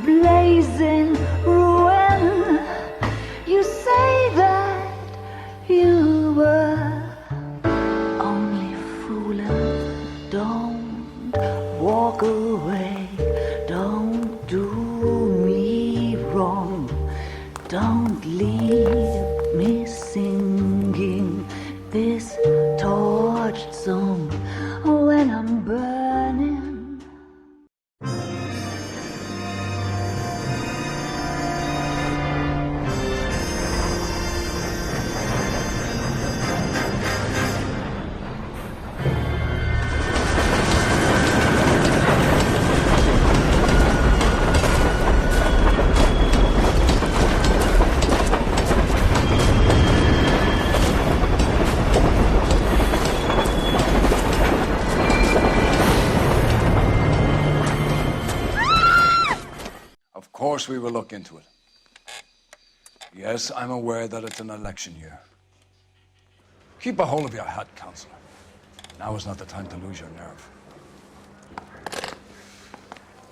blazing ruin. You say that you were only fooling. Don't walk away. Don't do me wrong. Don't leave me singing this torched song when I'm burning. Of course we will look into it. Yes, I'm aware that it's an election year. Keep a hold of your hat, Counselor. Now is not the time to lose your nerve.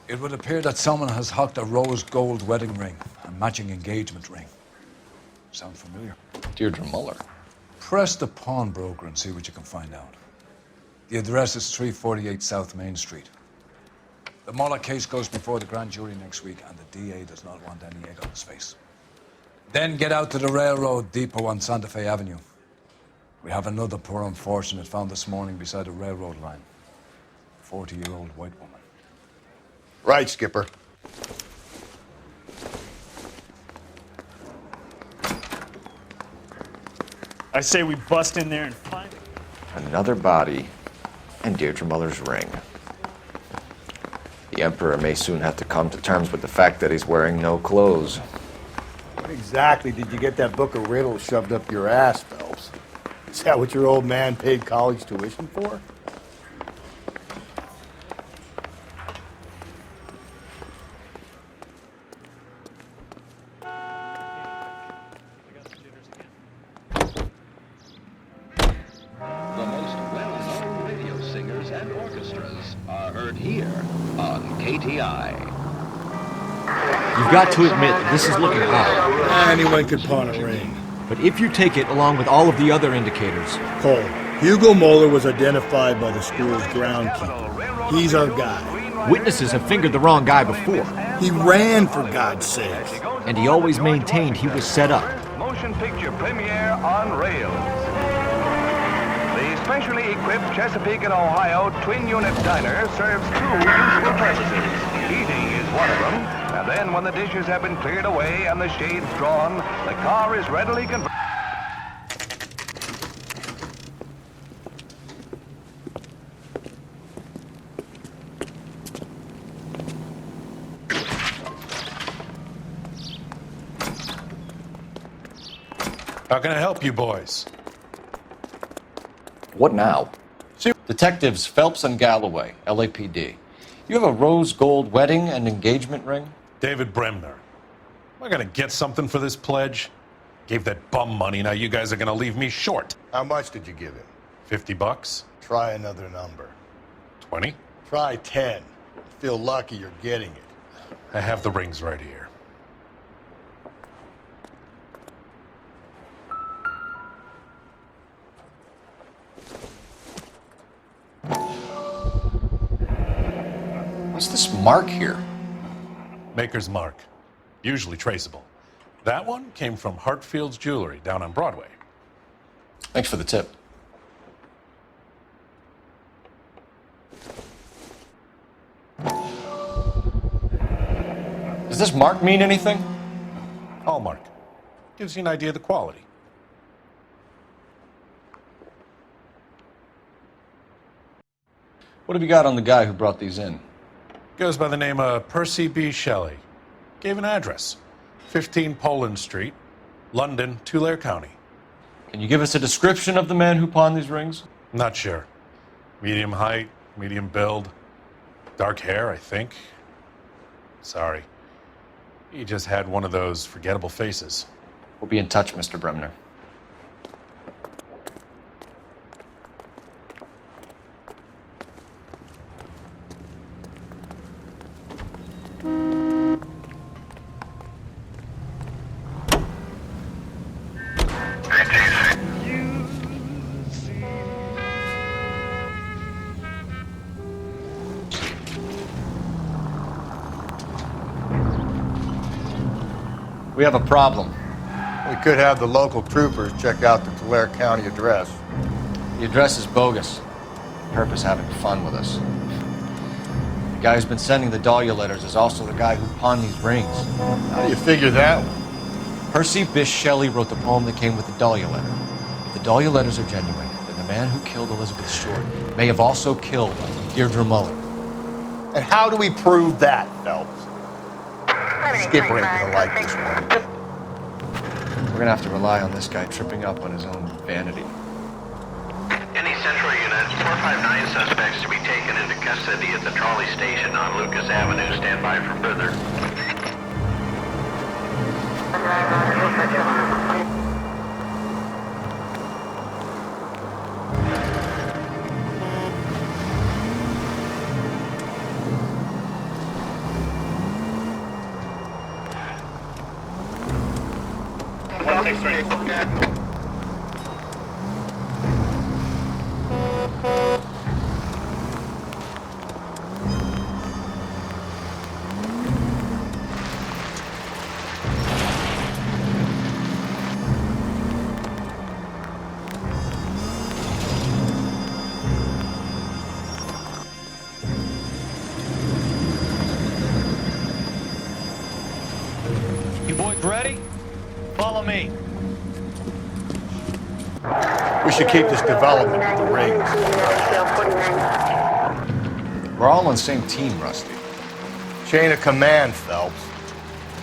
It would appear that someone has hocked a rose gold wedding ring and matching engagement ring. Sound familiar? Deirdre Muller. Press the pawnbroker and see what you can find out. The address is 348 South Main Street. The Muller case goes before the grand jury next week, and the DA does not want any egg on his face. Then get out to the railroad depot on Santa Fe Avenue. We have another poor unfortunate found this morning beside a railroad line. 40-year-old white woman. Right, Skipper. I say we bust in there and find it. Another body and Deirdre Muller's ring. The Emperor may soon have to come to terms with the fact that he's wearing no clothes. What exactly did you get that book of riddles shoved up your ass, Phelps? Is that what your old man paid college tuition for? The most well-known radio singers and orchestras are heard here on KTI. You've got to admit that this is looking odd. Anyone could pawn a ring. But if you take it along with all of the other indicators... Cole, Hugo Moeller was identified by the school's groundkeeper. He's our guy. Witnesses have fingered the wrong guy before. He ran, for God's sake. And he always maintained he was set up. Motion picture premiere on rails. The specially equipped Chesapeake and Ohio twin-unit diner serves two useful purposes. Eating is one of them, and then when the dishes have been cleared away and the shades drawn, the car is readily converted. How can I help you boys? What now? Detectives Phelps and Galloway, LAPD. You have a rose gold wedding and engagement ring? David Bremner. Am I gonna get something for this pledge? Gave that bum money, now you guys are gonna leave me short. How much did you give him? $50? Try another number. 20? Try 10. Feel lucky you're getting it. I have the rings right here. What's this mark here? Maker's mark. Usually traceable. That one came from Hartfield's Jewelry down on Broadway. Thanks for the tip. Does this mark mean anything? Hallmark. Gives you an idea of the quality. What have you got on the guy who brought these in? Goes by the name of Percy B. Shelley. Gave an address. 15 Poland Street, London, Tulare County. Can you give us a description of the man who pawned these rings? Not sure. Medium height, medium build. Dark hair, I think. Sorry. He just had one of those forgettable faces. We'll be in touch, Mr. Bremner. We have a problem. We could have the local troopers check out the Tulare County address. The address is bogus. Purpose having fun with us. The guy who's been sending the Dahlia letters is also the guy who pawned these rings. How do you figure that one? Percy Bysshe Shelley wrote the poem that came with the Dahlia letter. If the Dahlia letters are genuine, then the man who killed Elizabeth Short may have also killed Deirdre Muller. And how do we prove that, Phelps? Skipper ain't gonna like this one. We're gonna have to rely on this guy tripping up on his own vanity. Any central unit, 459 suspects to be taken into custody at the trolley station on Lucas Avenue. Stand by for further. You boys ready? Follow me. We should keep this development with the rings. We're all on the same team, Rusty. Chain of command, Phelps.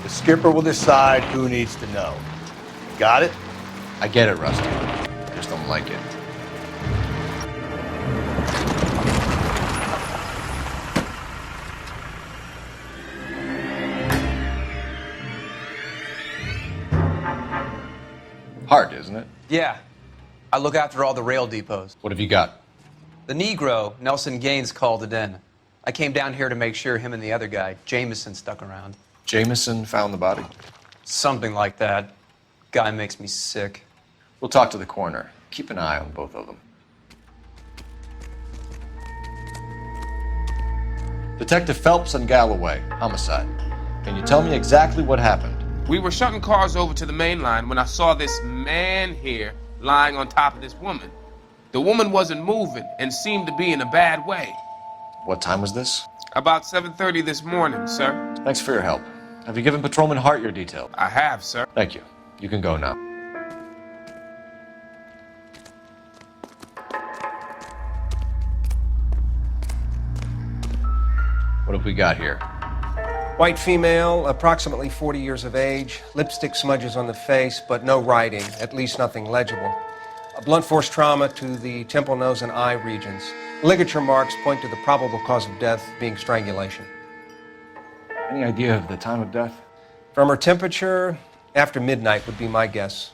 The skipper will decide who needs to know. Got it? I get it, Rusty. I just don't like it. Hard, isn't it? Yeah. I look after all the rail depots. What have you got? The Negro, Nelson Gaines, called it in. I came down here to make sure him and the other guy, Jameson, stuck around. Jameson found the body. Something like that. Guy makes me sick. We'll talk to the coroner. Keep an eye on both of them. Detective Phelps and Galloway, homicide. Can you tell me exactly what happened? We were shutting cars over to the main line when I saw this man here lying on top of this woman. The woman wasn't moving and seemed to be in a bad way. What time was this? About 7:30 this morning, sir. Thanks for your help. Have you given Patrolman Hart your details? I have, sir. Thank you. You can go now. What have we got here? White female, approximately 40 years of age, lipstick smudges on the face, but no writing, at least nothing legible. A blunt force trauma to the temple, nose, and eye regions. Ligature marks point to the probable cause of death being strangulation. Any idea of the time of death? From her temperature, after midnight would be my guess.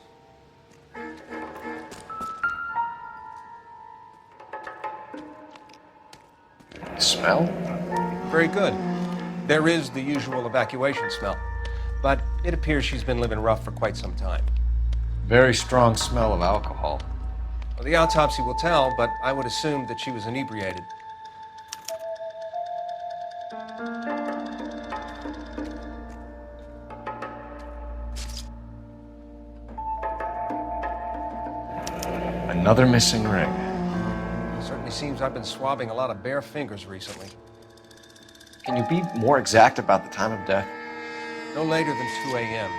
Smell? Very good. There is the usual evacuation smell, but it appears she's been living rough for quite some time. Very strong smell of alcohol. Well, the autopsy will tell, but I would assume that she was inebriated. Another missing ring. Certainly seems I've been swabbing a lot of bare fingers recently. Can you be more exact about the time of death? No later than 2 a.m.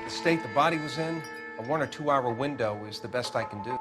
The state the body was in, a 1 or 2 hour window is the best I can do.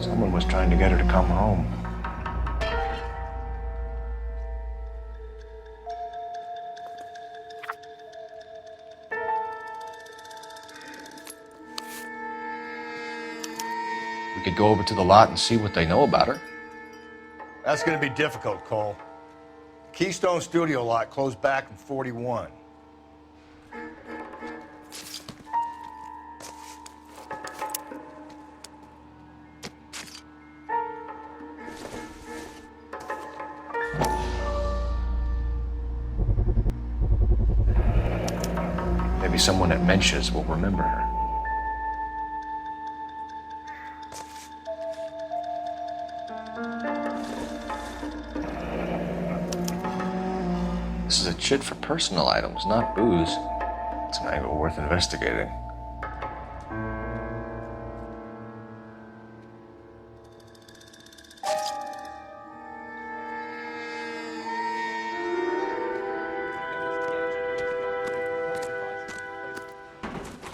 Someone was trying to get her to come home. We could go over to the lot and see what they know about her. That's gonna be difficult, Cole. Keystone Studio lot closed back in 41. Maybe someone at Mensch's will remember her. This is a chit for personal items, not booze. It's an angle worth investigating.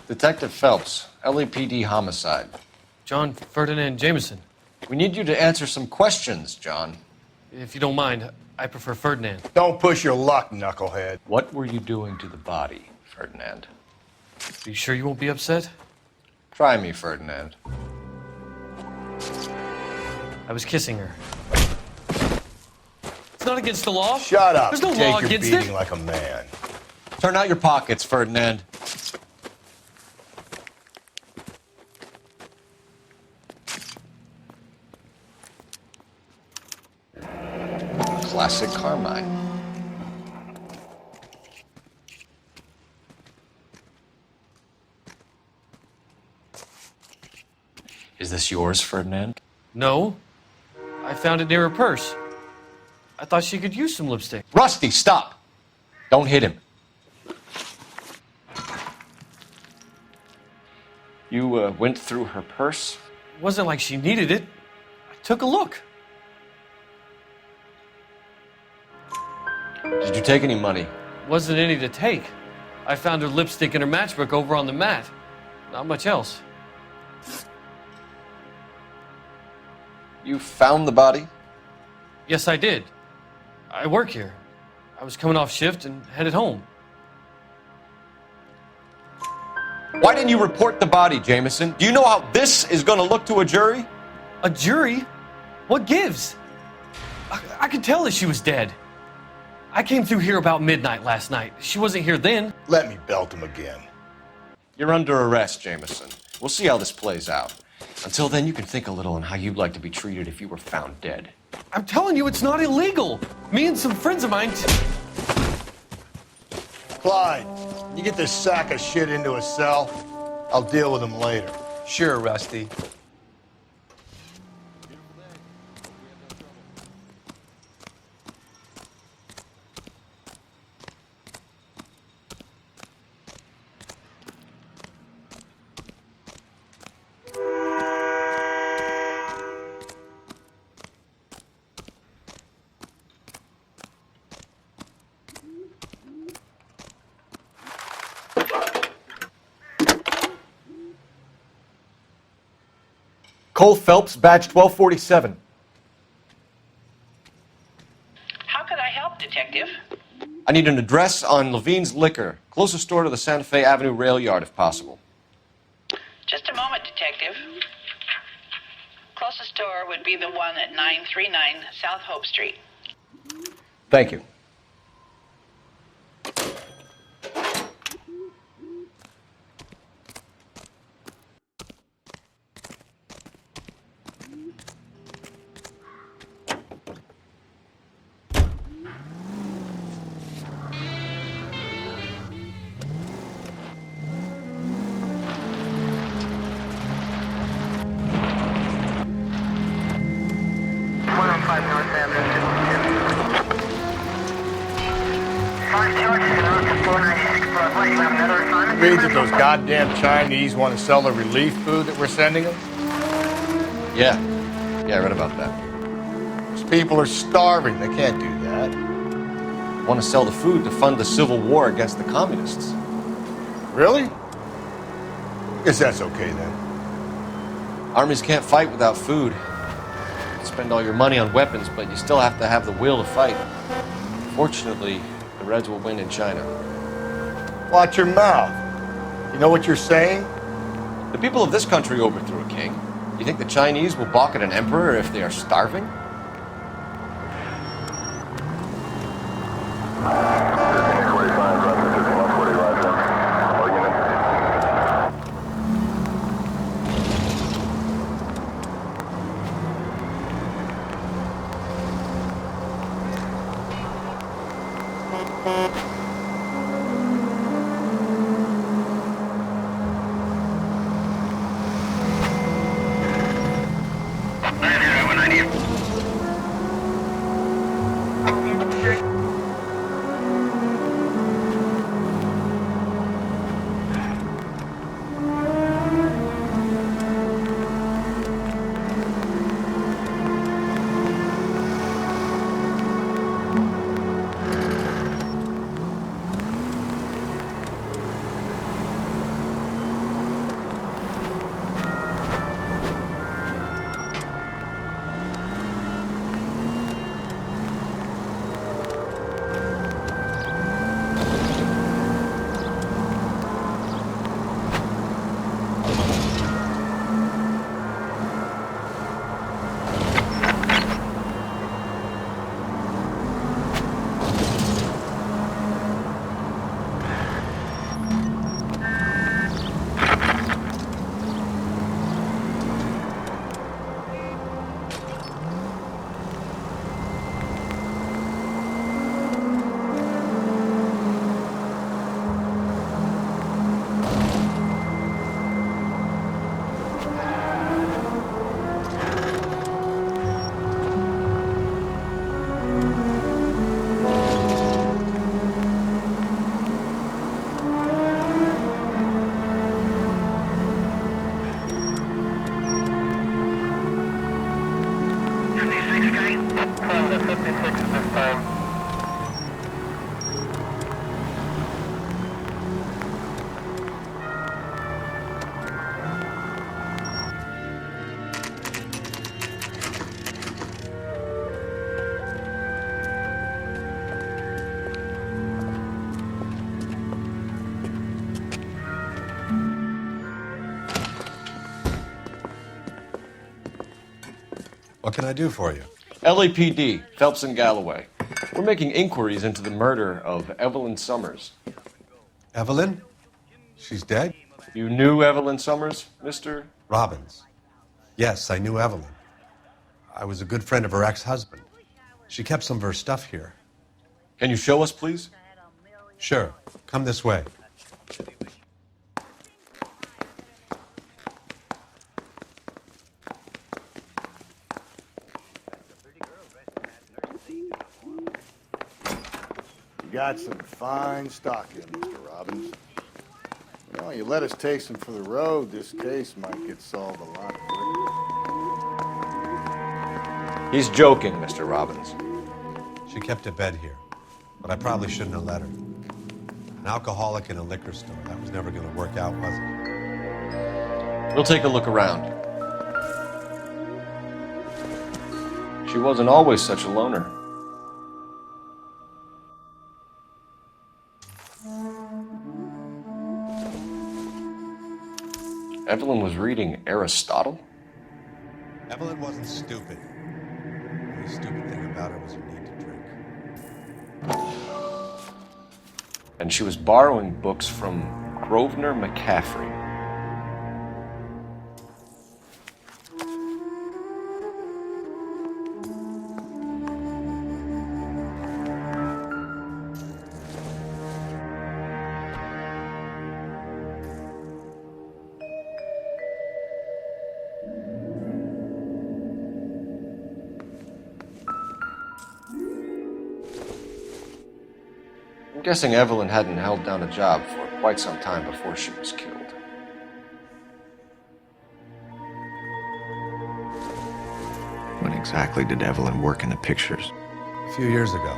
Detective Phelps, LAPD homicide. John Ferdinand Jameson. We need you to answer some questions, John. If you don't mind, I prefer Ferdinand. Don't push your luck, knucklehead. What were you doing to the body, Ferdinand? Are you sure you won't be upset? Try me, Ferdinand. I was kissing her. It's not against the law. Shut up. There's no Take law your against beating it. like a man. Turn out your pockets, Ferdinand. Classic Carmine. Is this yours, Ferdinand? No. I found it near her purse. I thought she could use some lipstick. Rusty, stop! Don't hit him. You went through her purse? It wasn't like she needed it. I took a look. Did you take any money? Wasn't any to take. I found her lipstick in her matchbook over on the mat. Not much else. You found the body? Yes, I did. I work here. I was coming off shift and headed home. Why didn't you report the body, Jameson? Do you know how this is going to look to a jury? A jury? What gives? I could tell that she was dead. I came through here about midnight last night. She wasn't here then. Let me belt him again. You're under arrest, Jameson. We'll see how this plays out. Until then, you can think a little on how you'd like to be treated if you were found dead. I'm telling you, it's not illegal. Me and some friends of mine... Clyde, you get this sack of shit into a cell. I'll deal with him later. Sure, Rusty. Cole Phelps, badge 1247. How could I help, Detective? I need an address on Levine's Liquor. Closest store to the Santa Fe Avenue rail yard, if possible. Just a moment, Detective. Closest store would be the one at 939 South Hope Street. Thank you. Read that those goddamn Chinese want to sell the relief food that we're sending them? Yeah, I read about that. Those people are starving. They can't do that. Want to sell the food to fund the civil war against the communists. Really? Guess that's okay then. Armies can't fight without food. You spend all your money on weapons, but you still have to have the will to fight. Fortunately, the Reds will win in China. Watch your mouth. You know what you're saying? The people of this country overthrew a king. You think the Chinese will balk at an emperor if they are starving? What can I do for you? LAPD, Phelps and Galloway. We're making inquiries into the murder of Evelyn Summers. Evelyn? She's dead? You knew Evelyn Summers, Mr. Robbins. Yes, I knew Evelyn. I was a good friend of her ex-husband. She kept some of her stuff here. Can you show us, please? Sure. Come this way. You got some fine stock here, Mr. Robbins. You know, you let us take some for the road, this case might get solved a lot quicker. He's joking, Mr. Robbins. She kept a bed here, but I probably shouldn't have let her. An alcoholic in a liquor store, that was never going to work out, was it? We'll take a look around. She wasn't always such a loner. Evelyn was reading Aristotle? Evelyn wasn't stupid. The only stupid thing about her was her need to drink. And she was borrowing books from Grosvenor McCaffrey. I'm guessing Evelyn hadn't held down a job for quite some time before she was killed. When exactly did Evelyn work in the pictures? A few years ago.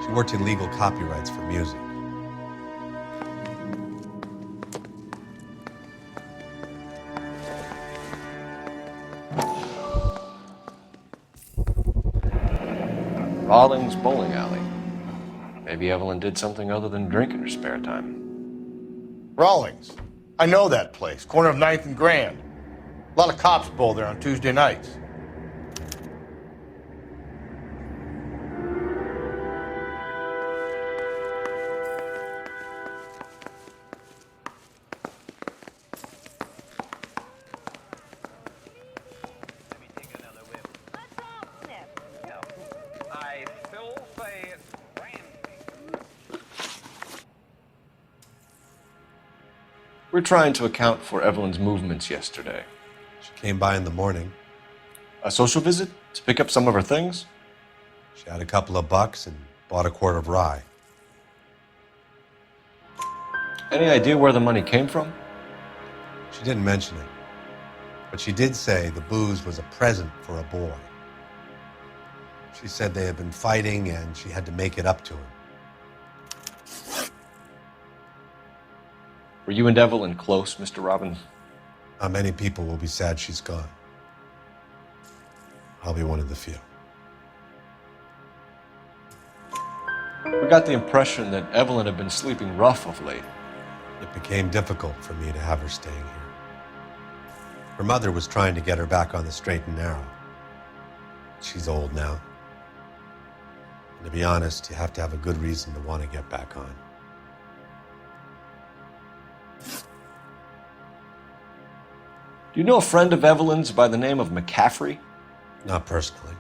She worked in legal copyrights for music. Rawlings Bowling Alley. Maybe Evelyn did something other than drink in her spare time. Rawlings. I know that place. Corner of 9th and Grand. A lot of cops bowl there on Tuesday nights. We're trying to account for Evelyn's movements yesterday. She came by in the morning. A social visit to pick up some of her things? She had a couple of bucks and bought a quart of rye. Any idea where the money came from? She didn't mention it, but she did say the booze was a present for a boy. She said they had been fighting and she had to make it up to him. Were you and Evelyn close, Mr. Robbins? Not many people will be sad she's gone. I'll be one of the few. We got the impression that Evelyn had been sleeping rough of late. It became difficult for me to have her staying here. Her mother was trying to get her back on the straight and narrow. She's old now. And to be honest, you have to have a good reason to want to get back on. Do you know a friend of Evelyn's by the name of McCaffrey? Not personally.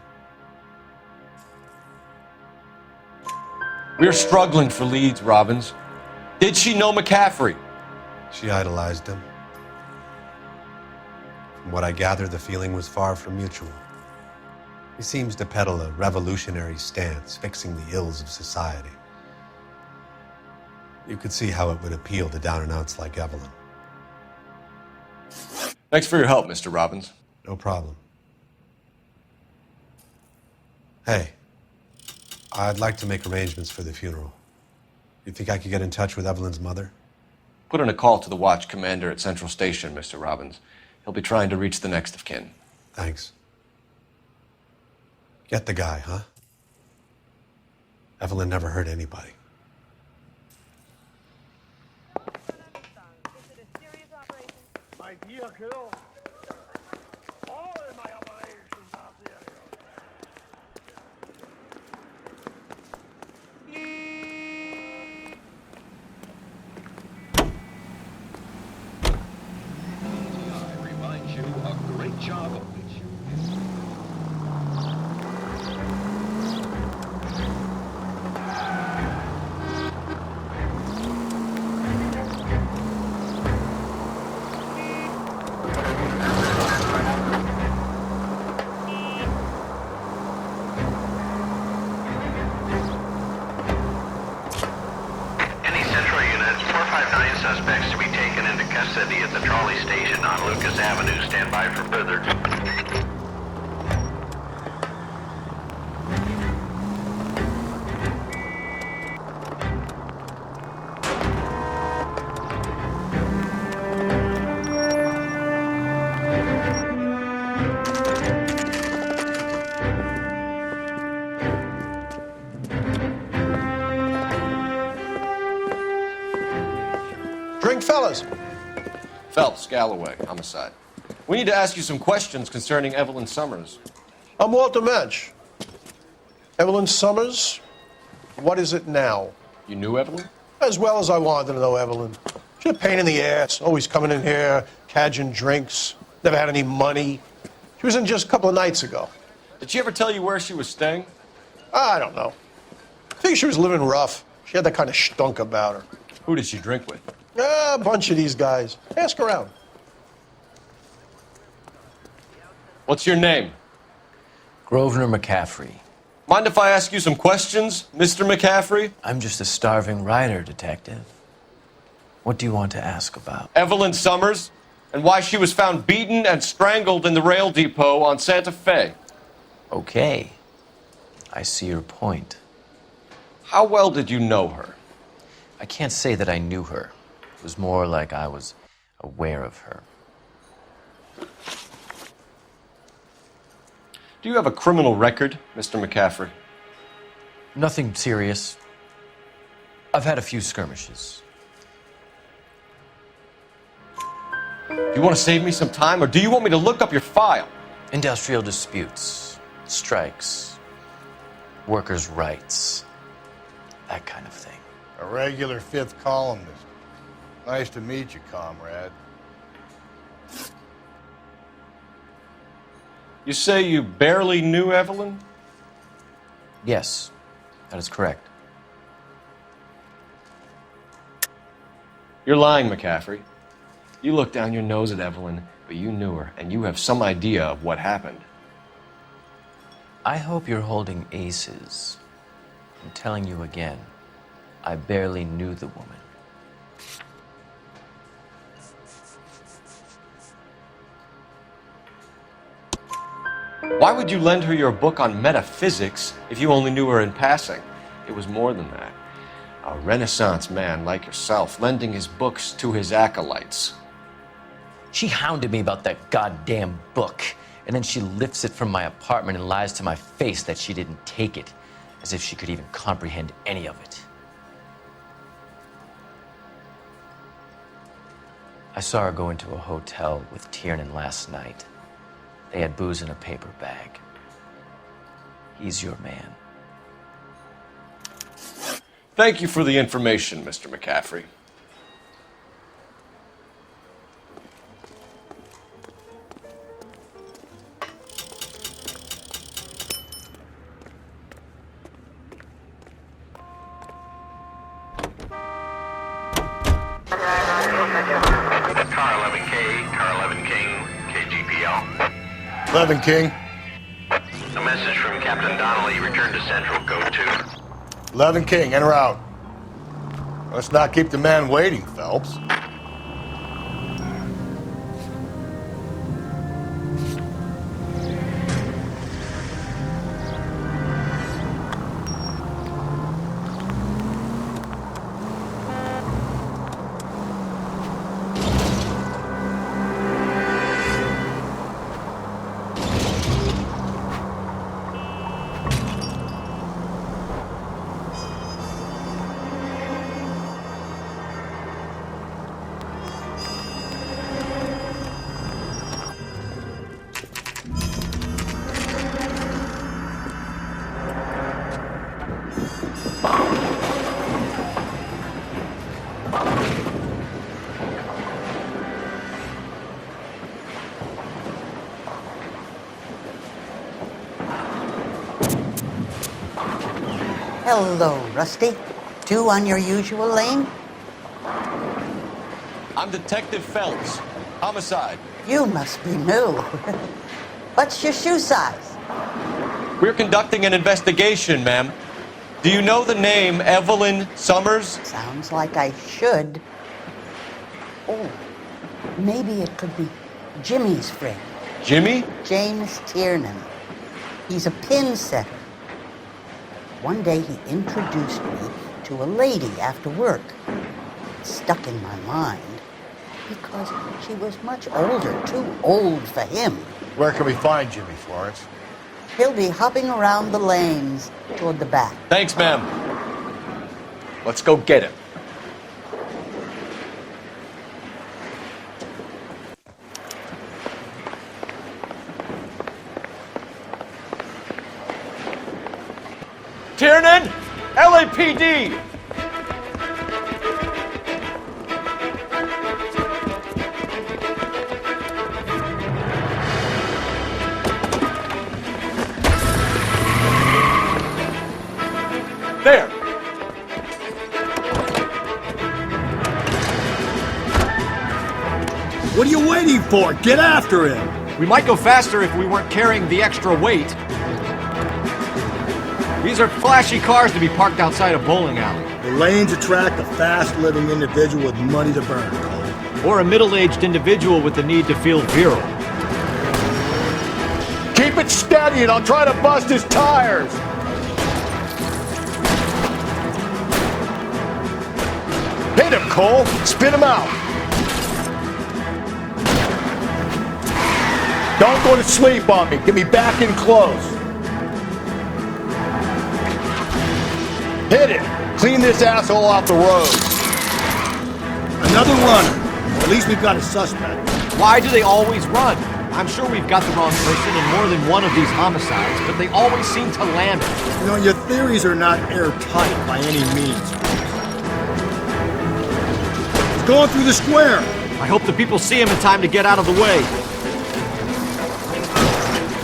We're struggling for leads, Robbins. Did she know McCaffrey? She idolized him. From what I gather, the feeling was far from mutual. He seems to peddle a revolutionary stance, fixing the ills of society. You could see how it would appeal to down-and-outs like Evelyn. Thanks for your help, Mr. Robbins. No problem. Hey, I'd like to make arrangements for the funeral. You think I could get in touch with Evelyn's mother? Put in a call to the watch commander at Central Station, Mr. Robbins. He'll be trying to reach the next of kin. Thanks. Get the guy, huh? Evelyn never hurt anybody. Suspects to be taken into custody at the trolley station on Lucas Avenue. Stand by for further. Drink, fellas. Phelps, Galloway, homicide. We need to ask you some questions concerning Evelyn Summers. I'm Walter Mensch. Evelyn Summers, what is it now? You knew Evelyn? As well as I wanted to know Evelyn. She's a pain in the ass, always coming in here, cadging drinks, never had any money. She was in just a couple of nights ago. Did she ever tell you where she was staying? I don't know. I think she was living rough. She had that kind of stunk about her. Who did she drink with? A bunch of these guys. Ask around. What's your name? Grosvenor McCaffrey. Mind if I ask you some questions, Mr. McCaffrey? I'm just a starving writer, detective. What do you want to ask about? Evelyn Summers, and why she was found beaten and strangled in the rail depot on Santa Fe. Okay. I see your point. How well did you know her? I can't say that I knew her. It was more like I was aware of her. Do you have a criminal record, Mr. McCaffrey? Nothing serious. I've had a few skirmishes. You want to save me some time, or do you want me to look up your file? Industrial disputes, strikes, workers' rights, that kind of thing. A regular fifth columnist. Nice to meet you, comrade. You say you barely knew Evelyn? Yes, that is correct. You're lying, McCaffrey. You looked down your nose at Evelyn, but you knew her, and you have some idea of what happened. I hope you're holding aces. I'm telling you again, I barely knew the woman. Why would you lend her your book on metaphysics if you only knew her in passing? It was more than that. A Renaissance man like yourself, lending his books to his acolytes. She hounded me about that goddamn book, and then she lifts it from my apartment and lies to my face that she didn't take it, as if she could even comprehend any of it. I saw her go into a hotel with Tiernan last night. They had booze in a paper bag. He's your man. Thank you for the information, Mr. McCaffrey. Car 11K, Car 11 King, KGPL. 11 King. A message from Captain Donnelly. Return to Central. Go to. 11 King, en route. Let's not keep the man waiting, Phelps. Hello, Rusty. Two on your usual lane? I'm Detective Phelps. Homicide. You must be new. What's your shoe size? We're conducting an investigation, ma'am. Do you know the name Evelyn Summers? Sounds like I should. Oh, maybe it could be Jimmy's friend. Jimmy? James Tiernan. He's a pin setter. One day he introduced me to a lady after work. It stuck in my mind because she was much older, too old for him. Where can we find Jimmy, Florence? He'll be hopping around the lanes toward the back. Thanks, ma'am. Let's go get him. Tiernan! LAPD! There! What are you waiting for? Get after him! We might go faster if we weren't carrying the extra weight. These are flashy cars to be parked outside a bowling alley. The lanes attract a fast-living individual with money to burn, Cole. Or a middle-aged individual with the need to feel virile. Keep it steady and I'll try to bust his tires! Hit him, Cole! Spin him out! Don't go to sleep on me. Get me back in close. Hit it! Clean this asshole off the road! Another runner. At least we've got a suspect. Why do they always run? I'm sure we've got the wrong person in more than one of these homicides, but they always seem to land it. You know, your theories are not airtight by any means. He's going through the square. I hope the people see him in time to get out of the way.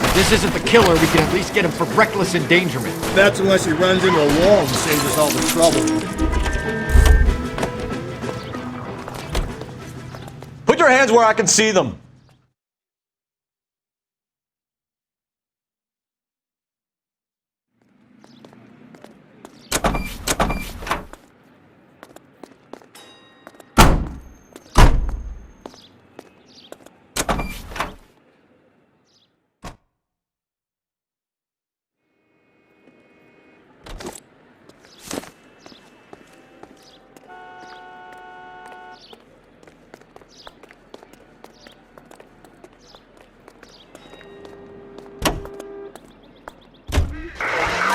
If this isn't the killer, we can at least get him for reckless endangerment. That's unless he runs into a wall and saves us all the trouble. Put your hands where I can see them.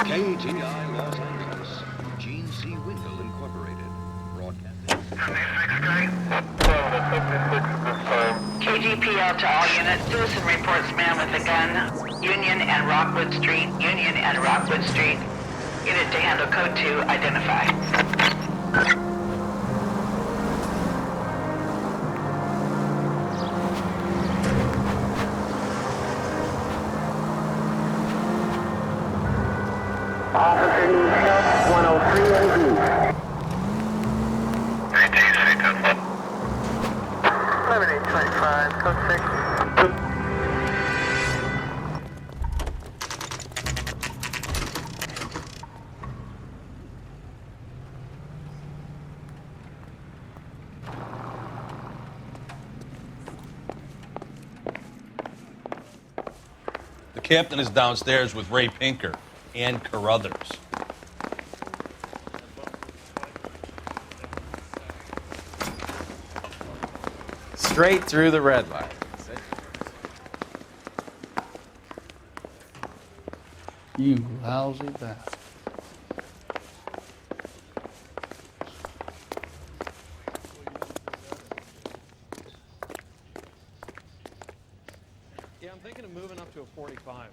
KGI Los Angeles, Gene C. Windle Incorporated, broadcasting. KGPL to all units. Citizen reports man with a gun. Union and Rockwood Street. Union and Rockwood Street. Unit to handle code 2. Identify. Officer needs help, 103 AD. 11-825, code 6. The captain is downstairs with Ray Pinker and Carruthers. Straight through the red light. You lousy bastard. Yeah, I'm thinking of moving up to a 45.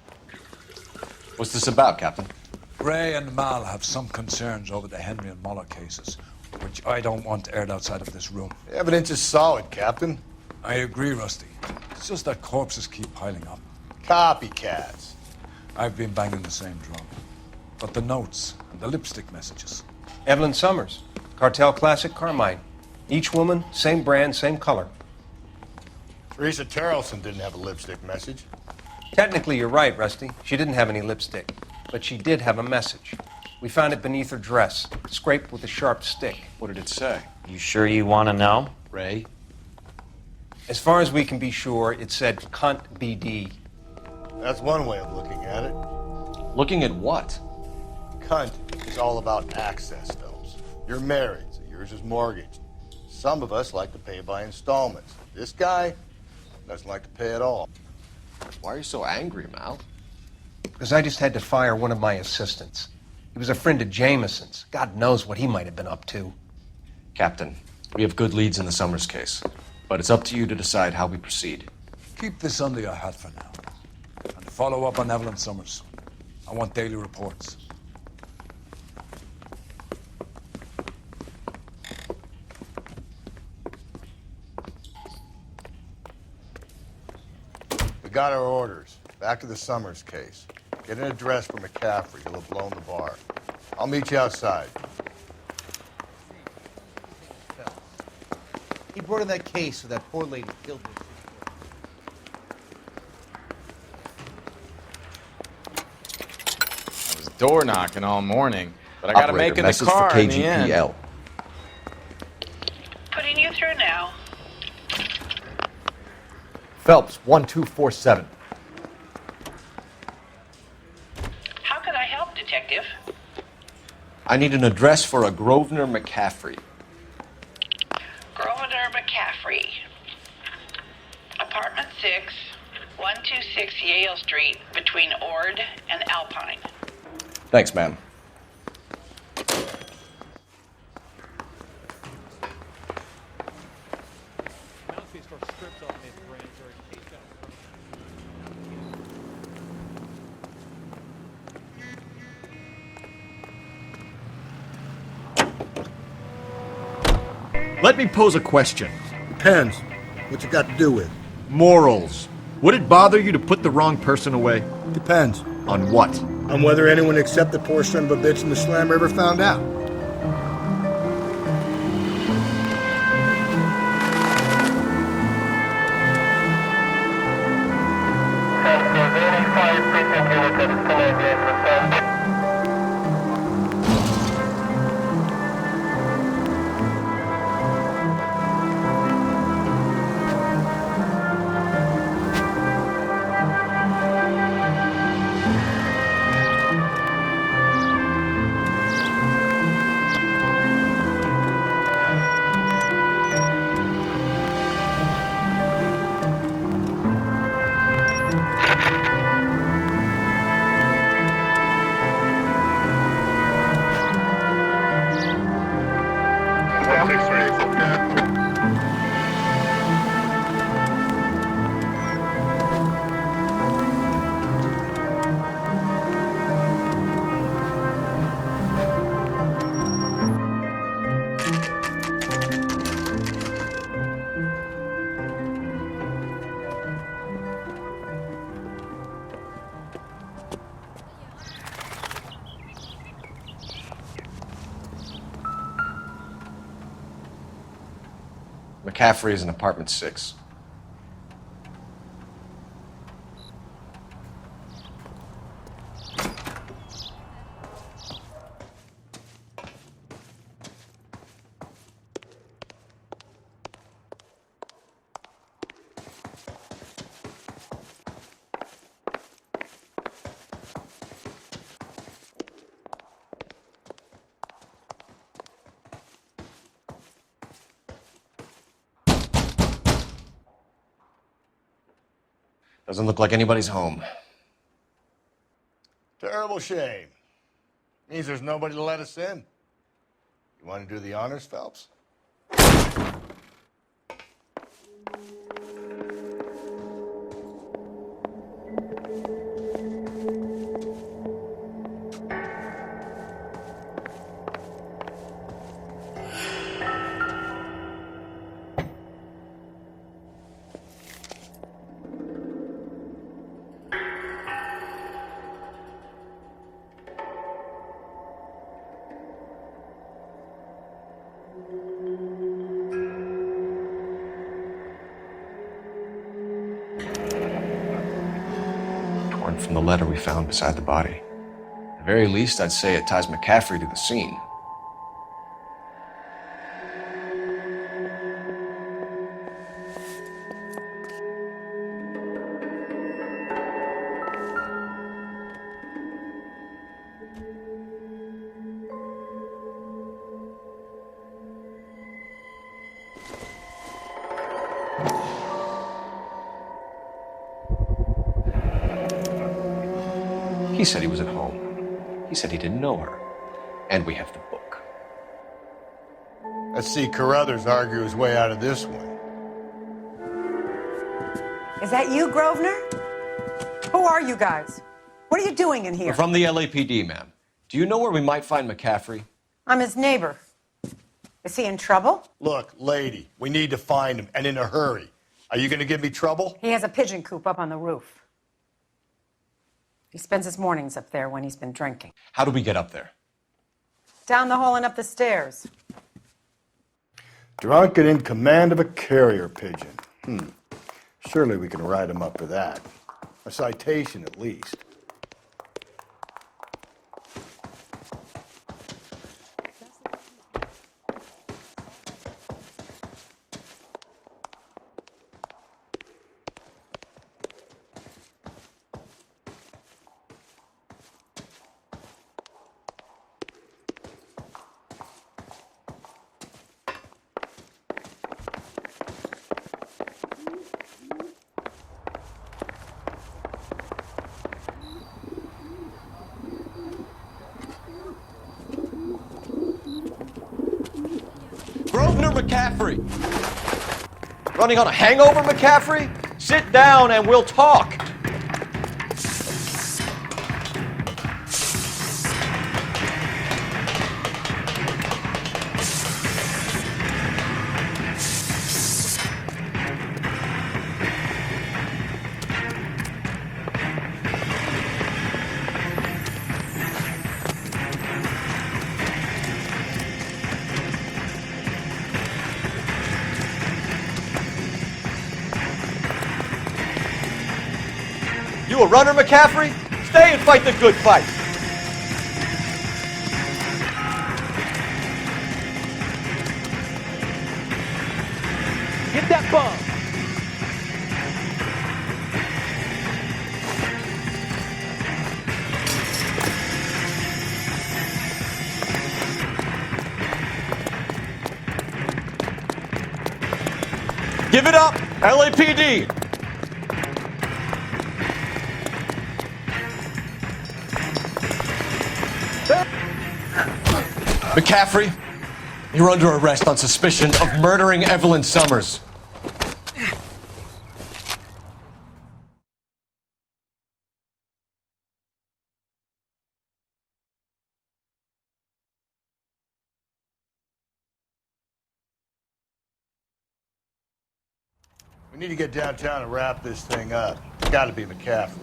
What's this about, Captain? Ray and Mal have some concerns over the Henry and Muller cases, which I don't want aired outside of this room. The evidence is solid, Captain. I agree, Rusty. It's just that corpses keep piling up. Copycats. I've been banging the same drum. But the notes and the lipstick messages. Evelyn Summers, Cartel Classic Carmine. Each woman, same brand, same color. Teresa Terrelson didn't have a lipstick message. Technically, you're right, Rusty. She didn't have any lipstick. But she did have a message. We found it beneath her dress, scraped with a sharp stick. What did it say? You sure you want to know? Ray? As far as we can be sure, it said cunt BD. That's one way of looking at it. Looking at what? Cunt is all about access, Phelps. You're married, so yours is mortgaged. Some of us like to pay by installments. This guy doesn't like to pay at all. Why are you so angry, Mal? Because I just had to fire one of my assistants. He was a friend of Jameson's. God knows what he might have been up to. Captain, we have good leads in the Summers case, but it's up to you to decide how we proceed. Keep this under your hat for now. And follow up on Evelyn Summers. I want daily reports. We got our orders. Back to the Summers case. Get an address for McCaffrey. He'll have blown the bar. I'll meet you outside. He brought in that case of that poor lady killed her. I was door knocking all morning, but I gotta make in the message car for in the end. KGPL. Putting you through now. Phelps, 1247. How can I help, Detective? I need an address for a Grosvenor McCaffrey. Grosvenor McCaffrey. Apartment 6, 126 Yale Street, between Ord and Alpine. Thanks, ma'am. Let me pose a question. Depends. What's it got to do with? Morals. Would it bother you to put the wrong person away? Depends. On what? On whether anyone except the poor son of a bitch in the slammer ever found out. McCaffrey is in apartment 6. Doesn't look like anybody's home. Terrible shame. Means there's nobody to let us in. You want to do the honors, Phelps? Torn from the letter we found beside the body. At the very least, I'd say it ties McCaffrey to the scene. He said he was at home. He said he didn't know her. And we have the book. Let's see Carruthers argue his way out of this one. Is that you, Grosvenor? Who are you guys? What are you doing in here? We're from the LAPD, ma'am. Do you know where we might find McCaffrey? I'm his neighbor. Is he in trouble? Look, lady, we need to find him, and in a hurry. Are you going to give me trouble? He has a pigeon coop up on the roof. He spends his mornings up there when he's been drinking. How do we get up there? Down the hall and up the stairs. Drunk and in command of a carrier pigeon. Surely we can write him up for that. A citation, at least. McCaffrey! Running on a hangover, McCaffrey? Sit down and we'll talk. you a runner, McCaffrey? Stay and fight the good fight. Get that bum. Give it up, LAPD. McCaffrey, you're under arrest on suspicion of murdering Evelyn Summers. We need to get downtown and wrap this thing up. It's got to be McCaffrey.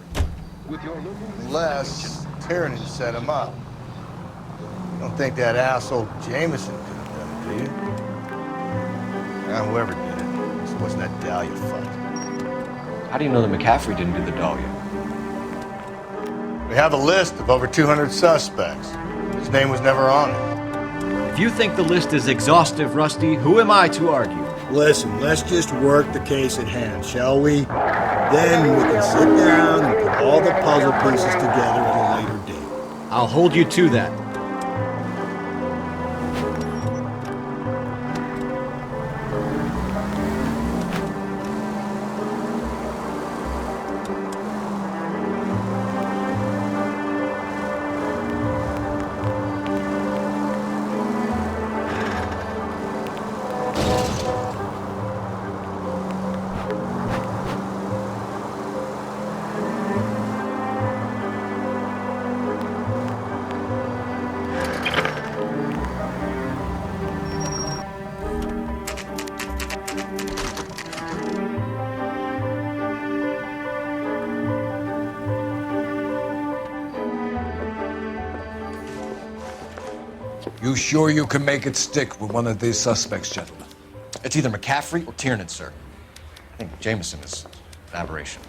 With your local Unless Tyranny set him up. I don't think that asshole Jameson could have done it, do you? Now, whoever did it, it wasn't that Dahlia fight. How do you know that McCaffrey didn't do the Dahlia? We have a list of over 200 suspects. His name was never on it. If you think the list is exhaustive, Rusty, who am I to argue? Listen, let's just work the case at hand, shall we? Then we can sit down and put all the puzzle pieces together at a later date. I'll hold you to that. You sure you can make it stick with one of these suspects, gentlemen? It's either McCaffrey or Tiernan, sir. I think Jameson is an aberration.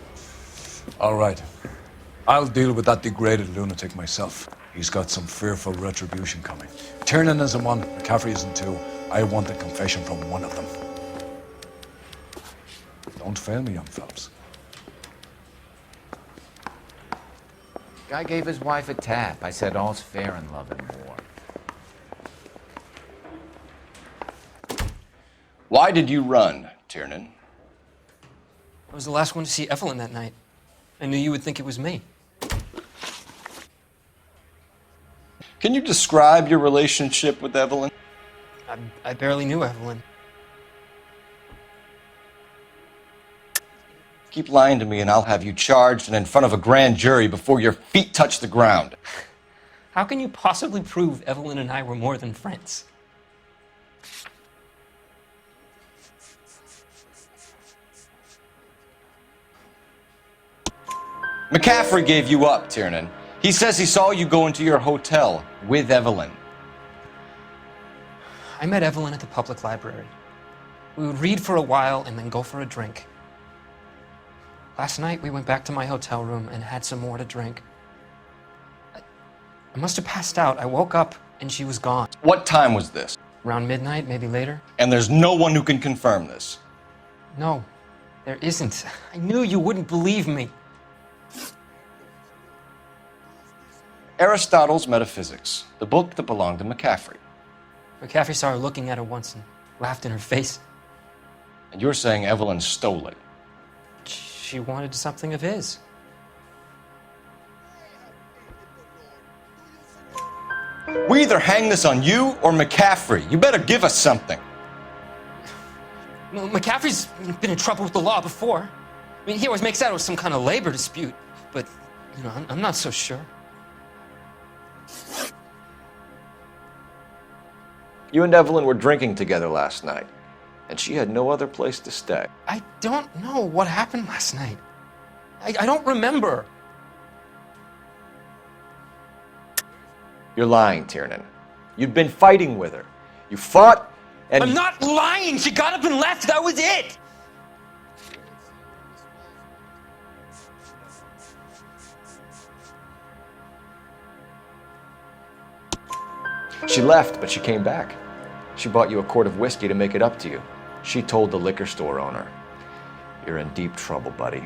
All right. I'll deal with that degraded lunatic myself. He's got some fearful retribution coming. Tiernan isn't one, McCaffrey isn't two. I want a confession from one of them. Don't fail me, young Phelps. Guy gave his wife a tap. I said all's fair in love and war. Why did you run, Tiernan? I was the last one to see Evelyn that night. I knew you would think it was me. Can you describe your relationship with Evelyn? I barely knew Evelyn. Keep lying to me and I'll have you charged and in front of a grand jury before your feet touch the ground. How can you possibly prove Evelyn and I were more than friends? McCaffrey gave you up, Tiernan. He says he saw you go into your hotel with Evelyn. I met Evelyn at the public library. We would read for a while and then go for a drink. Last night, we went back to my hotel room and had some more to drink. I must have passed out. I woke up and she was gone. What time was this? Around midnight, maybe later. And there's no one who can confirm this. No, there isn't. I knew you wouldn't believe me. Aristotle's Metaphysics, the book that belonged to McCaffrey. McCaffrey saw her looking at her once and laughed in her face. And you're saying Evelyn stole it? She wanted something of his. We either hang this on you or McCaffrey. You better give us something. Well, McCaffrey's been in trouble with the law before. I mean, he always makes out it was some kind of labor dispute, but, you know, I'm not so sure. You and Evelyn were drinking together last night, and she had no other place to stay. I don't know what happened last night. I don't remember. You're lying, Tiernan. You'd been fighting with her. You fought, and... I'm not lying! She got up and left! That was it! She left, but she came back. She bought you a quart of whiskey to make it up to you. She told the liquor store owner. You're in deep trouble, buddy.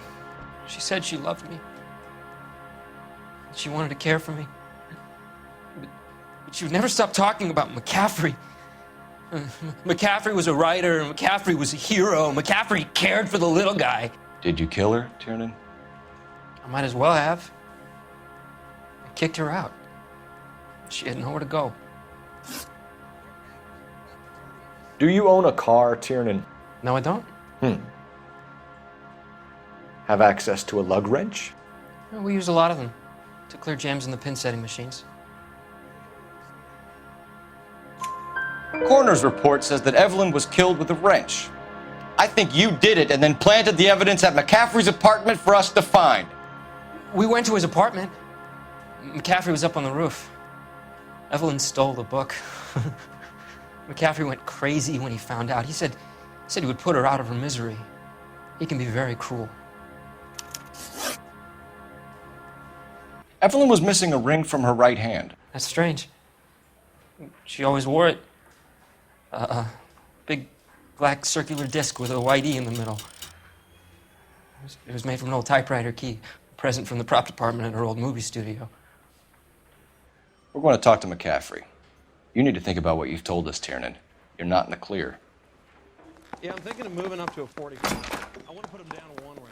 She said she loved me. She wanted to care for me. But she would never stop talking about McCaffrey. McCaffrey was a writer, and McCaffrey was a hero. McCaffrey cared for the little guy. Did you kill her, Tiernan? I might as well have. I kicked her out. She had nowhere to go. Do you own a car, Tiernan? No, I don't. Have access to a lug wrench? Well, we use a lot of them to clear jams in the pin setting machines. Coroner's report says that Evelyn was killed with a wrench. I think you did it and then planted the evidence at McCaffrey's apartment for us to find. We went to his apartment. McCaffrey was up on the roof. Evelyn stole the book. McCaffrey went crazy when he found out. He said he would put her out of her misery. He can be very cruel. Evelyn was missing a ring from her right hand. That's strange. She always wore it. A big black circular disc with a white E in the middle. It was made from an old typewriter key, a present from the prop department at her old movie studio. We're going to talk to McCaffrey. You need to think about what you've told us, Tiernan. You're not in the clear. Yeah, I'm thinking of moving up to a 40. I want to put him down a one round.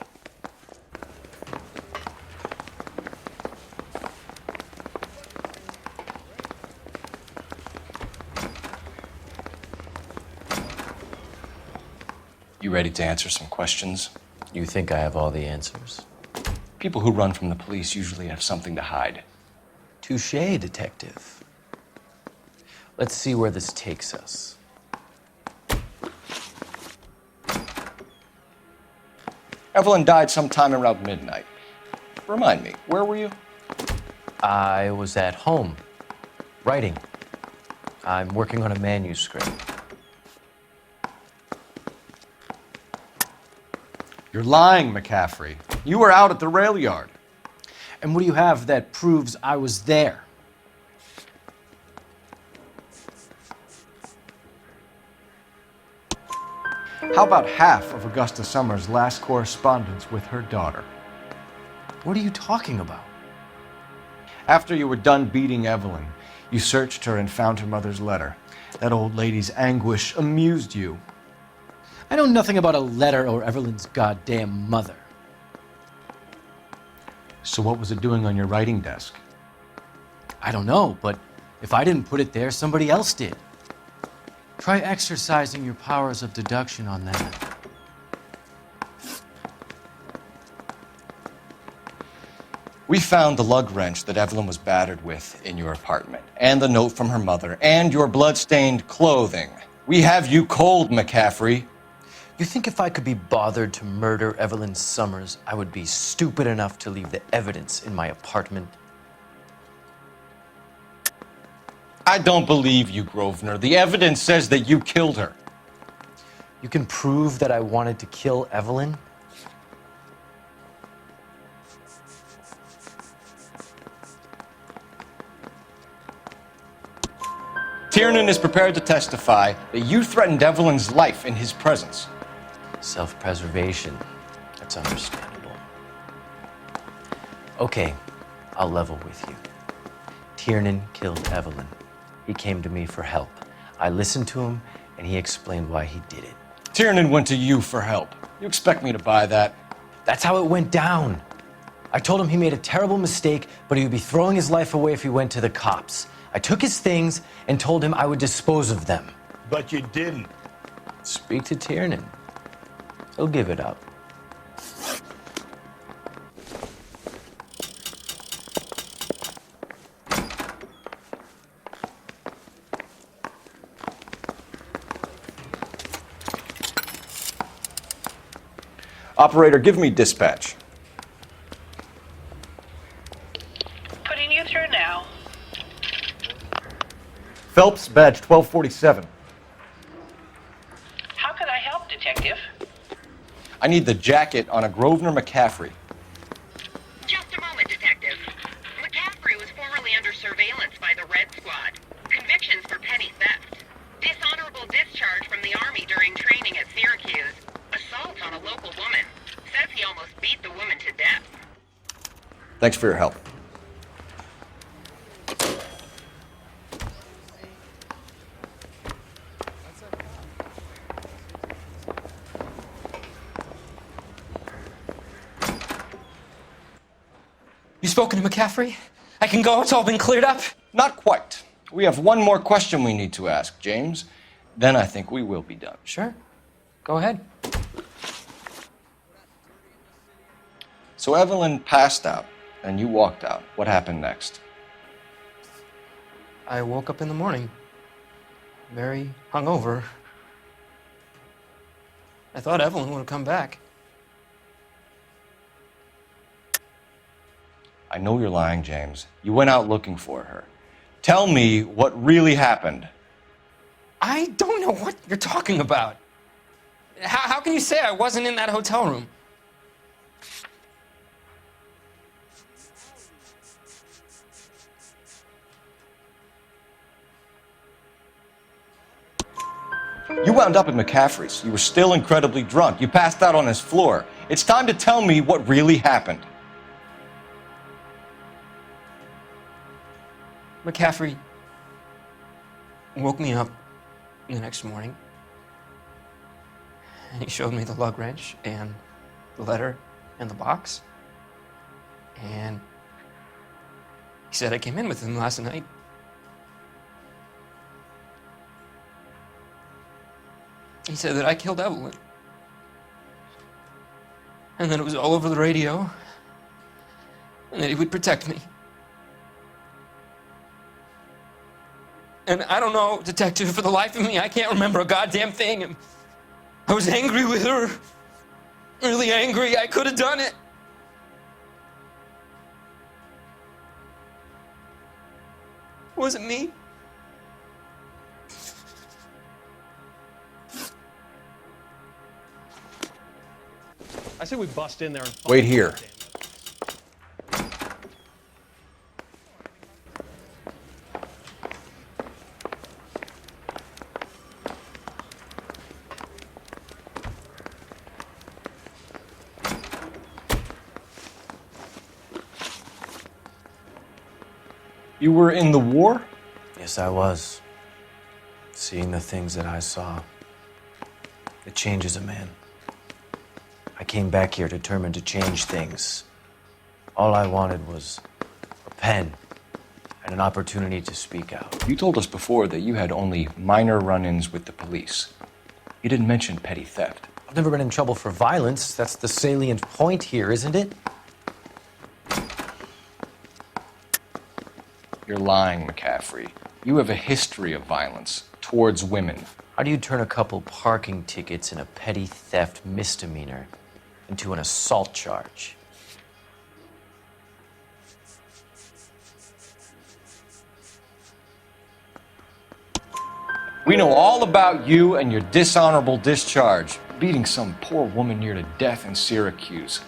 You ready to answer some questions? You think I have all the answers? People who run from the police usually have something to hide. Touché, detective. Let's see where this takes us. Evelyn died sometime around midnight. Remind me, where were you? I was at home, writing. I'm working on a manuscript. You're lying, McCaffrey. You were out at the rail yard. And what do you have that proves I was there? How about half of Augusta Summers' last correspondence with her daughter? What are you talking about? After you were done beating Evelyn, you searched her and found her mother's letter. That old lady's anguish amused you. I know nothing about a letter or Evelyn's goddamn mother. So what was it doing on your writing desk? I don't know, but if I didn't put it there, somebody else did. Try exercising your powers of deduction on that. We found the lug wrench that Evelyn was battered with in your apartment, and the note from her mother, and your blood-stained clothing. We have you cold, McCaffrey. You think if I could be bothered to murder Evelyn Summers, I would be stupid enough to leave the evidence in my apartment? I don't believe you, Grosvenor. The evidence says that you killed her. You can prove that I wanted to kill Evelyn? Tiernan is prepared to testify that you threatened Evelyn's life in his presence. Self-preservation. That's understandable. Okay, I'll level with you. Tiernan killed Evelyn. He came to me for help. I listened to him, and he explained why he did it. Tiernan went to you for help. You expect me to buy that? That's how it went down. I told him he made a terrible mistake, but he would be throwing his life away if he went to the cops. I took his things and told him I would dispose of them. But you didn't. Speak to Tiernan. He'll give it up. Operator, give me dispatch. Putting you through now. Phelps, badge 1247. How could I help, Detective? I need the jacket on a Grosvenor McCaffrey. Just a moment, Detective. McCaffrey was formerly under surveillance by the Red Squad. Convictions Thanks for your help. You spoken to McCaffrey? I can go? It's all been cleared up? Not quite. We have one more question we need to ask, James. Then I think we will be done. Sure. Go ahead. So Evelyn passed out, and you walked out. What happened next? I woke up in the morning, very hungover. I thought Evelyn would have come back. I know you're lying, James. You went out looking for her. Tell me what really happened. I don't know what you're talking about. How can you say I wasn't in that hotel room? You wound up at McCaffrey's. You were still incredibly drunk. You passed out on his floor. It's time to tell me what really happened. McCaffrey woke me up the next morning, and he showed me the lug wrench and the letter and the box, and he said I came in with him last night. He said that I killed Evelyn, and that it was all over the radio, and that he would protect me. And I don't know, detective, for the life of me, I can't remember a goddamn thing. And I was angry with her. Really angry. I could have done it. It wasn't me. I say we bust in there and Wait here. You were in the war? Yes, I was. Seeing the things that I saw, it changes a man. I came back here determined to change things. All I wanted was a pen and an opportunity to speak out. You told us before that you had only minor run-ins with the police. You didn't mention petty theft. I've never been in trouble for violence. That's the salient point here, isn't it? You're lying, McCaffrey. You have a history of violence towards women. How do you turn a couple parking tickets and a petty theft misdemeanor into an assault charge? We know all about you and your dishonorable discharge, beating some poor woman near to death in Syracuse.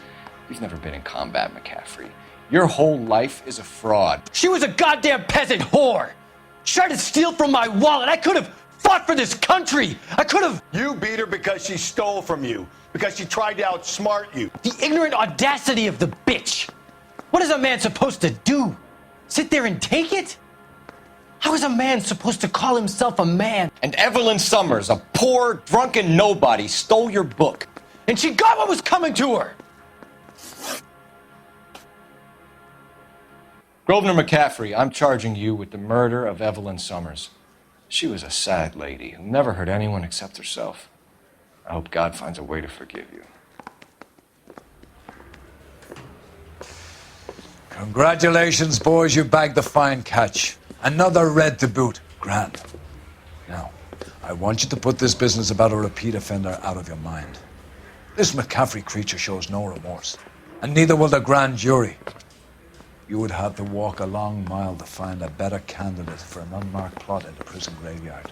You've never been in combat, McCaffrey. Your whole life is a fraud. She was a goddamn peasant whore! She tried to steal from my wallet. I could have fought for this country. I could have... You beat her because she stole from you, because she tried to outsmart you. The ignorant audacity of the bitch. What is a man supposed to do? Sit there and take it? How is a man supposed to call himself a man? And Evelyn Summers, a poor, drunken nobody, stole your book. And she got what was coming to her. Grosvenor McCaffrey, I'm charging you with the murder of Evelyn Summers. She was a sad lady who never hurt anyone except herself. I hope God finds a way to forgive you. Congratulations, boys, you bagged the fine catch. Another red to boot. Grand. Now, I want you to put this business about a repeat offender out of your mind. This McCaffrey creature shows no remorse, and neither will the grand jury. You would have to walk a long mile to find a better candidate for an unmarked plot in the prison graveyard.